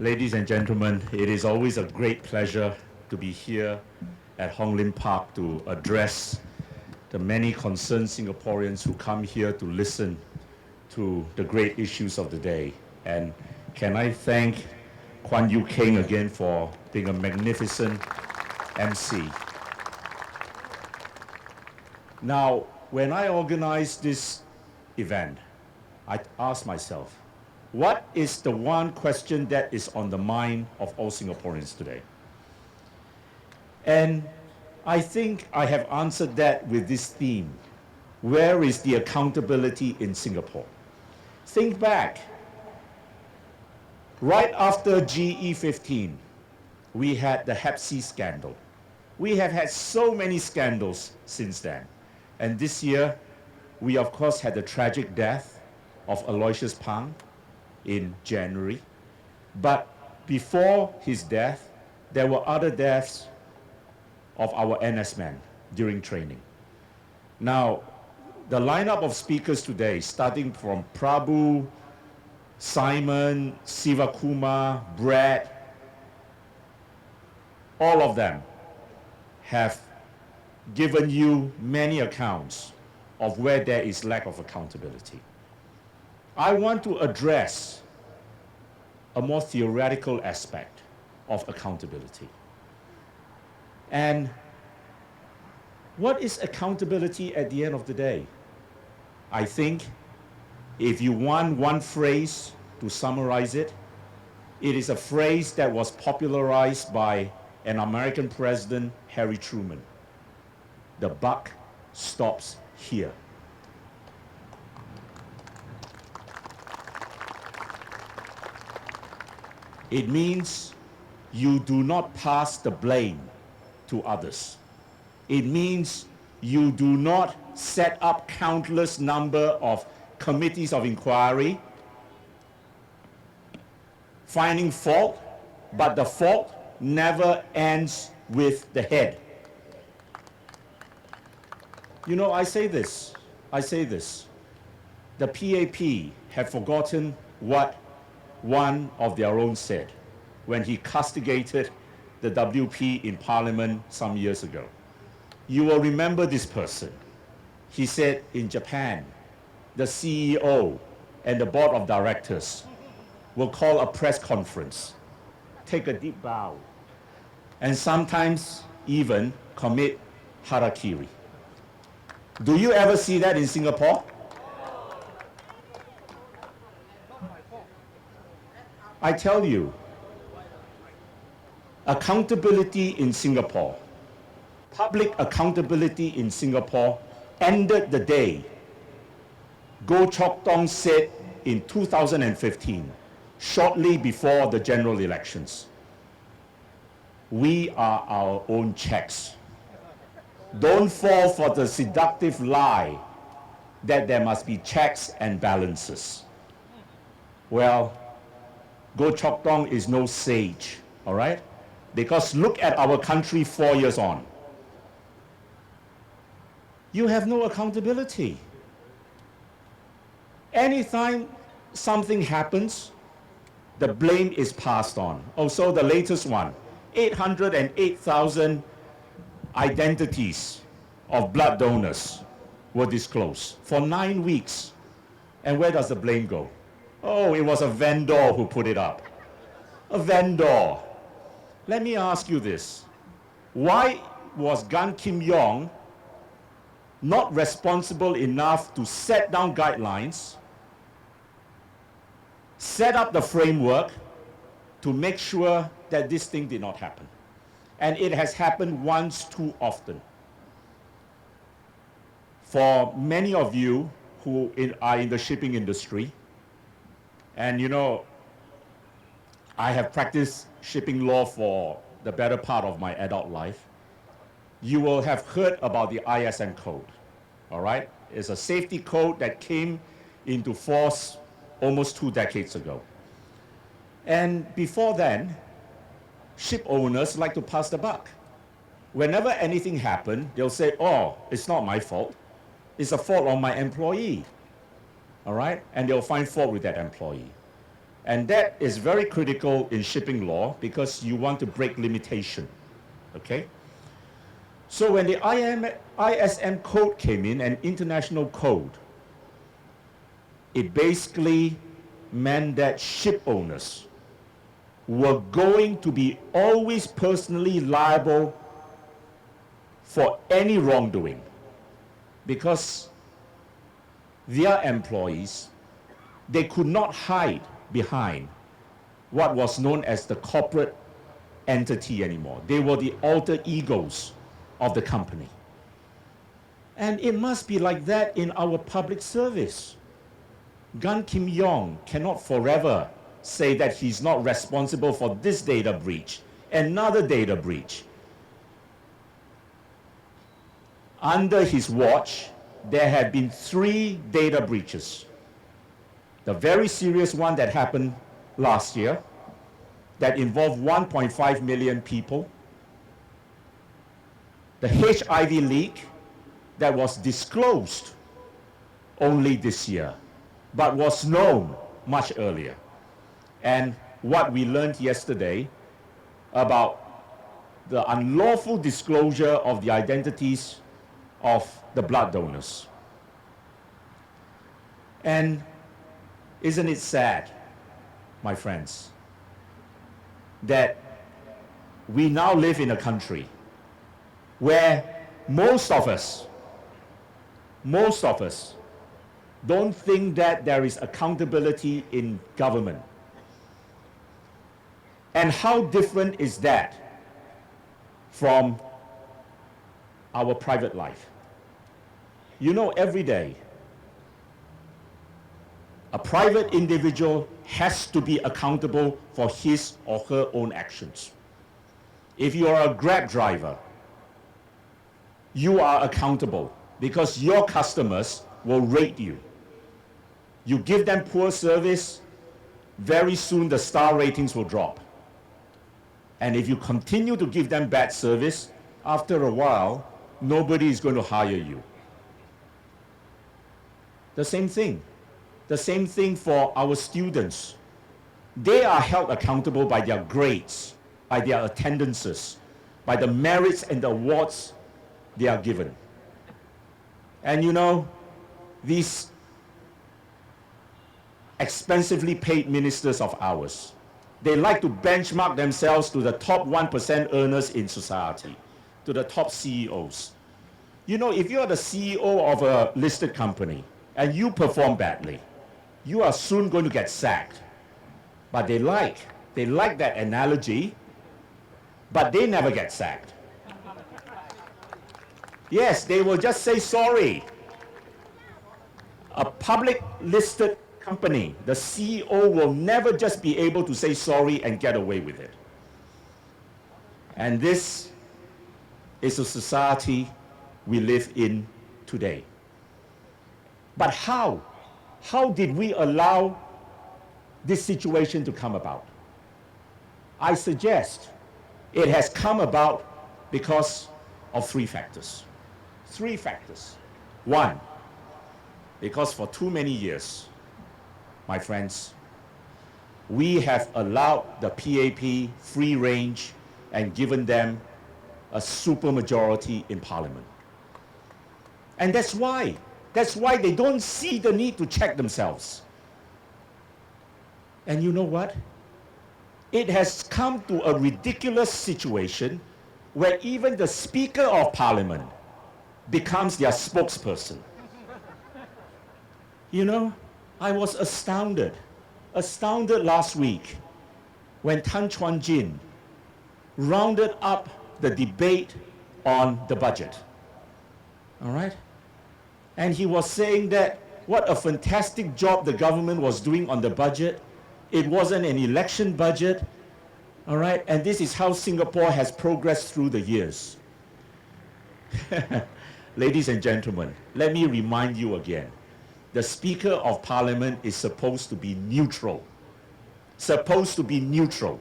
Ladies and gentlemen, it is always a great pleasure to be here at Hong Lim Park to address the many concerned Singaporeans who come here to listen to the great issues of the day. And can I thank Kwan Yu King again for being a magnificent MC. Now, when I organized this event, I asked myself, what is the one question that is on the mind of all Singaporeans today? And I think I have answered that with this theme. Where is the accountability in Singapore? Think back. Right after GE15, we had the Hep C scandal. We have had so many scandals since then. And this year, we of course had the tragic death of Aloysius Pang in January. But before his death, there were other deaths of our NS men during training. Now, the lineup of speakers today, starting from Prabhu, Simon, Sivakumar, Brad, all of them have given you many accounts of where there is lack of accountability. I want to address a more theoretical aspect of accountability. And what is accountability at the end of the day? I think if you want one phrase to summarize it, it is a phrase that was popularized by an American president, Harry Truman. The buck stops here. It means you do not pass the blame to others. It means you do not set up countless number of committees of inquiry, finding fault, but the fault never ends with the head. You know, I say this. The PAP have forgotten what one of their own said when he castigated the WP in Parliament some years ago. You will remember this person. He said in Japan, the CEO and the board of directors will call a press conference, take a deep bow, and sometimes even commit harakiri. Do you ever see that in Singapore? I tell you, accountability in Singapore, public accountability in Singapore ended the day Goh Chok Tong said in 2015, shortly before the general elections, we are our own checks. Don't fall for the seductive lie that there must be checks and balances. Well, Goh Chok Tong is no sage, all right? Because look at our country 4 years on. You have no accountability. Anytime something happens, the blame is passed on. Also, the latest one, 808,000 identities of blood donors were disclosed for 9 weeks. And where does the blame go? Oh, it was a vendor who put it up. A vendor. Let me ask you this. Why was Gan Kim Yong not responsible enough to set down guidelines, set up the framework to make sure that this thing did not happen? And it has happened once too often. For many of you who are in the shipping industry, and you know, I have practiced shipping law for the better part of my adult life. You will have heard about the ISM code, all right? It's a safety code that came into force almost 2 decades ago. And before then, ship owners like to pass the buck. Whenever anything happened, they'll say, oh, it's not my fault. It's a fault on my employee, all right? And they'll find fault with that employee. And that is very critical in shipping law because you want to break limitation, okay? So when the ISM code came in, an international code, it basically meant that ship owners were going to be always personally liable for any wrongdoing because their employees, they could not hide behind what was known as the corporate entity anymore. They were the alter egos of the company. And it must be like that in our public service. Gan Kim Yong cannot forever say that he's not responsible for this data breach, another data breach. Under his watch, there have been 3 data breaches. The very serious one that happened last year that involved 1.5 million people. The HIV leak that was disclosed only this year, but was known much earlier. And what we learned yesterday about the unlawful disclosure of the identities of the blood donors. And isn't it sad, my friends, that we now live in a country where most of us don't think that there is accountability in government. And how different is that from our private life? You know, every day, a private individual has to be accountable for his or her own actions. If you are a Grab driver, you are accountable because your customers will rate you. You give them poor service, very soon the star ratings will drop. And if you continue to give them bad service, after a while, nobody is going to hire you. The same thing. The same thing for our students. They are held accountable by their grades, by their attendances, by the merits and the awards they are given. And you know, these expensively paid ministers of ours, they like to benchmark themselves to the top 1% earners in society, to the top CEOs. You know, if you are the CEO of a listed company and you perform badly, you are soon going to get sacked. But they like that analogy, but they never get sacked. Yes, they will just say sorry. A public listed company, the CEO will never just be able to say sorry and get away with it. And this is a society we live in today. But how? How did we allow this situation to come about? I suggest it has come about because of 3 factors. 3 factors. 1, because for too many years, my friends, we have allowed the PAP free range and given them a supermajority in Parliament. And that's why they don't see the need to check themselves. And you know what? It has come to a ridiculous situation where even the Speaker of Parliament becomes their spokesperson. You know, I was astounded last week when Tan Chuan Jin rounded up the debate on the budget. All right? And he was saying that what a fantastic job the government was doing on the budget. It wasn't an election budget. All right? And this is how Singapore has progressed through the years. Ladies and gentlemen, let me remind you again. The Speaker of Parliament is supposed to be neutral. Supposed to be neutral.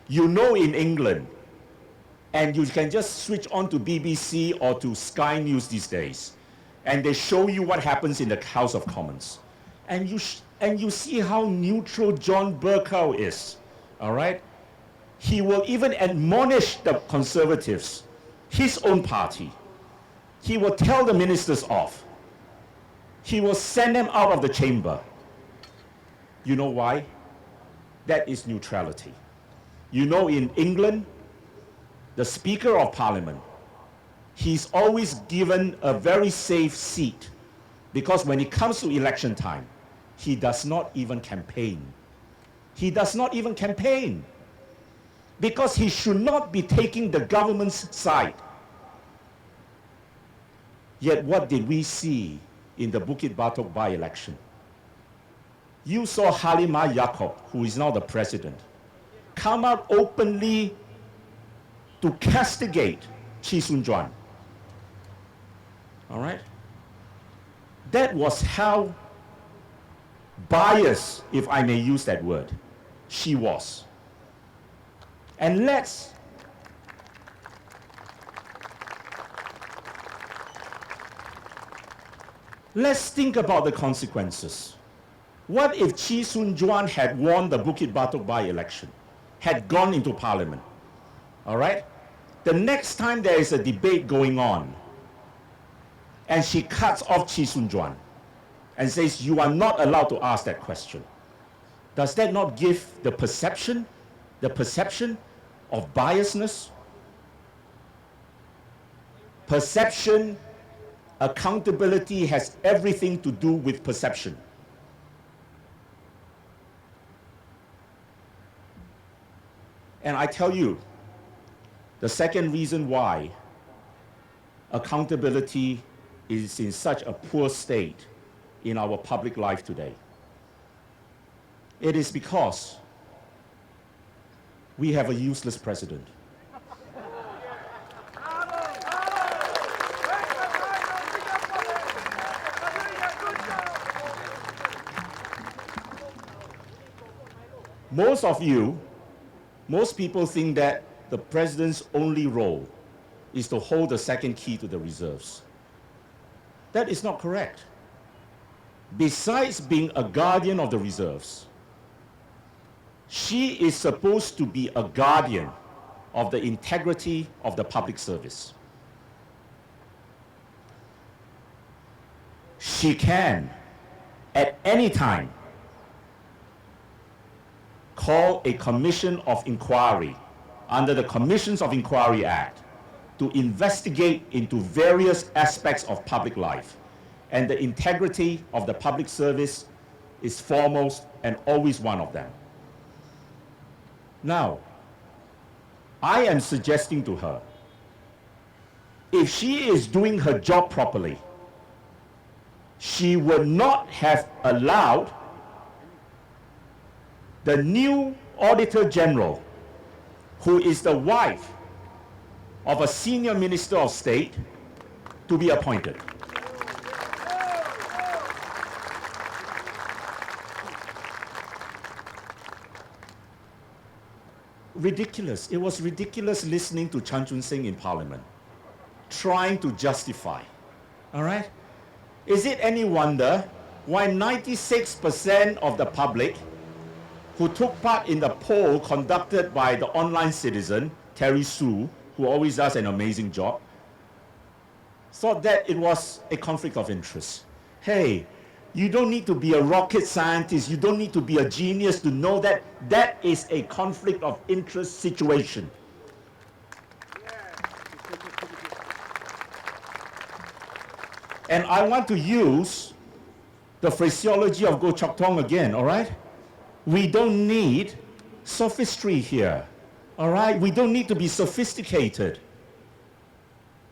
You know, in England, and you can just switch on to BBC or to Sky News these days, and they show you what happens in the House of Commons. And And you see how neutral John Bercow is, all right? He will even admonish the Conservatives, his own party. He will tell the ministers off. He will send them out of the chamber. You know why? That is neutrality. You know, in England, the Speaker of Parliament, he's always given a very safe seat because when it comes to election time, he does not even campaign. He does not even campaign because he should not be taking the government's side. Yet what did we see in the Bukit Batok by-election? You saw Halimah Yacob, who is now the president, come out openly to castigate Chee Soon Juan. All right? That was how biased, if I may use that word, she was. And let's think about the consequences. What if Chee Soon Juan had won the Bukit Batok by-election, had gone into parliament? All right? The next time there is a debate going on, and she cuts off Chee Soon Juan and says, you are not allowed to ask that question. Does that not give the perception of biasness? Perception, accountability has everything to do with perception. And I tell you, the second reason why accountability is in such a poor state in our public life today, it is because we have a useless president. Most people think that the president's only role is to hold the second key to the reserves. That is not correct. Besides being a guardian of the reserves, she is supposed to be a guardian of the integrity of the public service. She can, at any time, call a commission of inquiry under the Commissions of Inquiry Act to investigate into various aspects of public life. And the integrity of the public service is foremost and always one of them. Now, I am suggesting to her, if she is doing her job properly, she would not have allowed the new Auditor General, who is the wife of a senior minister of state, to be appointed. Ridiculous. It was ridiculous listening to Chan Chun Sing in Parliament, trying to justify. All right? Is it any wonder why 96% of the public who took part in the poll conducted by the online citizen, Terry Su, who always does an amazing job, thought that it was a conflict of interest? Hey, you don't need to be a rocket scientist, you don't need to be a genius to know that that is a conflict of interest situation. And I want to use the phraseology of Goh Chok Tong again, all right? We don't need sophistry here, all right? We don't need to be sophisticated.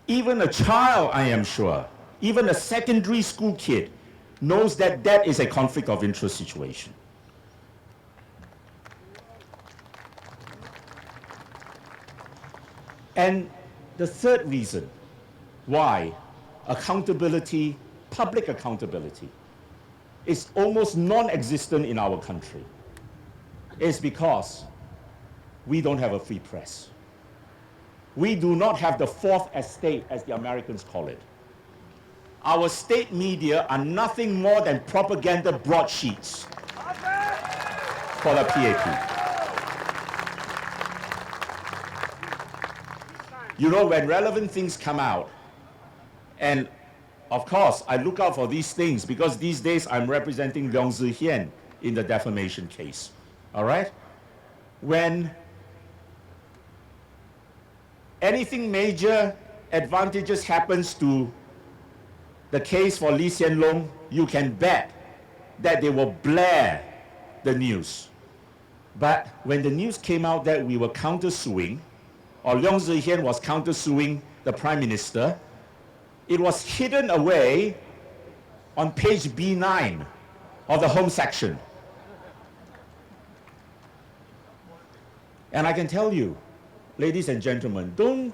Even a child, I am sure, even a secondary school kid knows that that is a conflict of interest situation. And the third reason why accountability, public accountability, is almost non-existent in our country is because we don't have a free press. We do not have the fourth estate, as the Americans call it. Our state media are nothing more than propaganda broadsheets. for the PAP. You know, when relevant things come out, and of course, I look out for these things because these days I'm representing Lim Tean in the defamation case. All right? When anything major advantages happens to the case for Lee Hsien Loong, you can bet that they will blare the news. But when the news came out that we were countersuing, or Lim Tean was countersuing the Prime Minister, it was hidden away on page B9 of the home section. And I can tell you, ladies and gentlemen, don't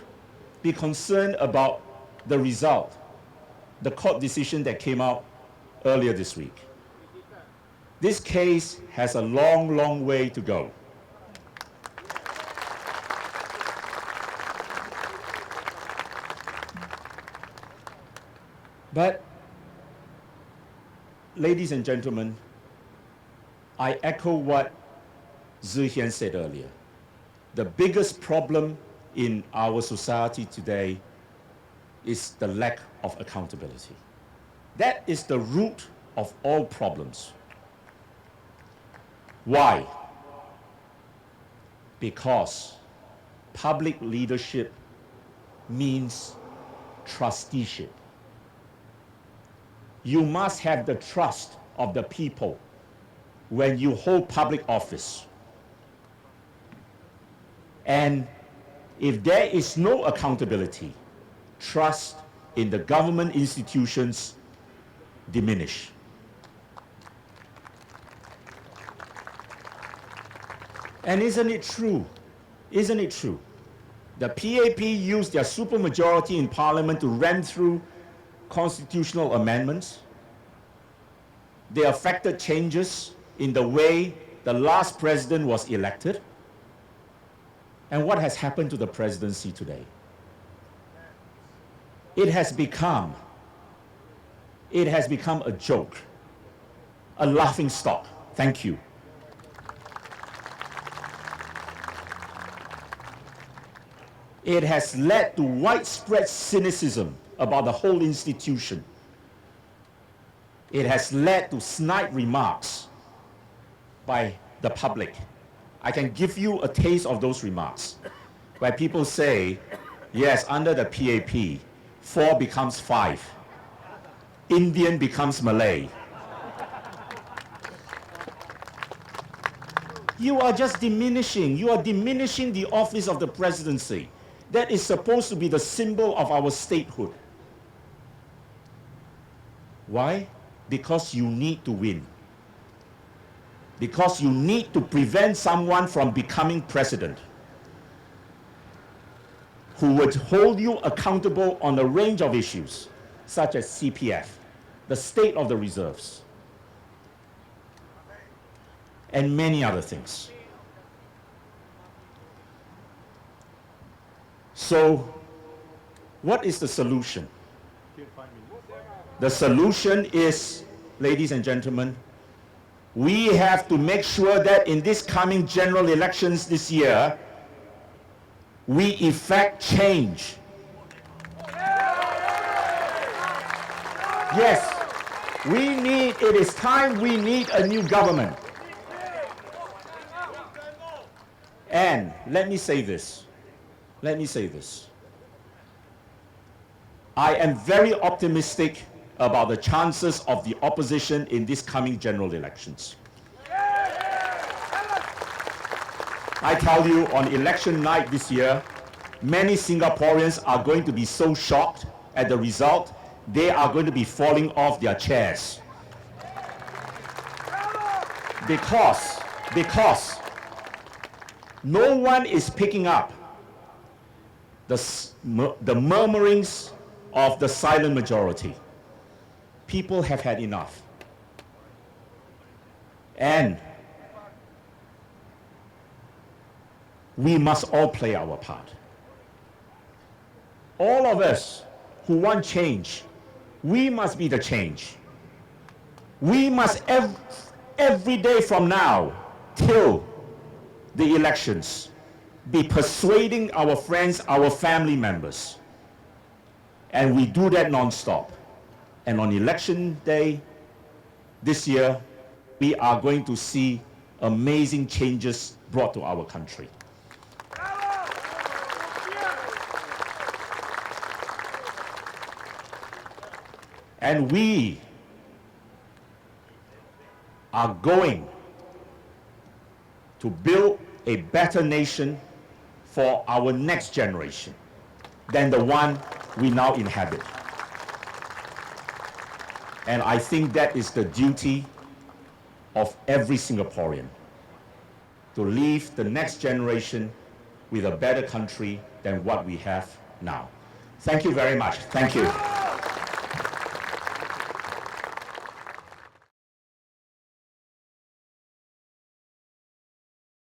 be concerned about the result, the court decision that came out earlier this week. This case has a long, long way to go. But, ladies and gentlemen, I echo what Zi Hian said earlier. The biggest problem in our society today is the lack of accountability. That is the root of all problems. Why? Because public leadership means trusteeship. You must have the trust of the people when you hold public office. And if there is no accountability, trust in the government institutions diminish. And isn't it true? Isn't it true? The PAP used their supermajority in Parliament to ram through constitutional amendments. They affected changes in the way the last president was elected. And what has happened to the presidency today? It has become a joke, a laughingstock. Thank you. It has led to widespread cynicism about the whole institution. It has led to snide remarks by the public. I can give you a taste of those remarks, where people say, yes, under the PAP, 4 becomes 5. Indian becomes Malay. You are just diminishing. You are diminishing the office of the presidency. That is supposed to be the symbol of our statehood. Why? Because you need to win. Because you need to prevent someone from becoming president who would hold you accountable on a range of issues, such as CPF, the state of the reserves, and many other things. So, what is the solution? The solution is, ladies and gentlemen, we have to make sure that in this coming general elections this year, we effect change. Yes, it is time we need a new government. And let me say this. I am very optimistic about the chances of the opposition in this coming general elections. I tell you, on election night this year, many Singaporeans are going to be so shocked at the result, they are going to be falling off their chairs. Because no one is picking up the murmurings of the silent majority. People have had enough. And we must all play our part. All of us who want change, we must be the change. We must every day from now till the elections, be persuading our friends, our family members. And we do that non-stop. And on election day this year, we are going to see amazing changes brought to our country. And we are going to build a better nation for our next generation than the one we now inhabit. And I think that is the duty of every Singaporean, to leave the next generation with a better country than what we have now. Thank you very much. Thank you.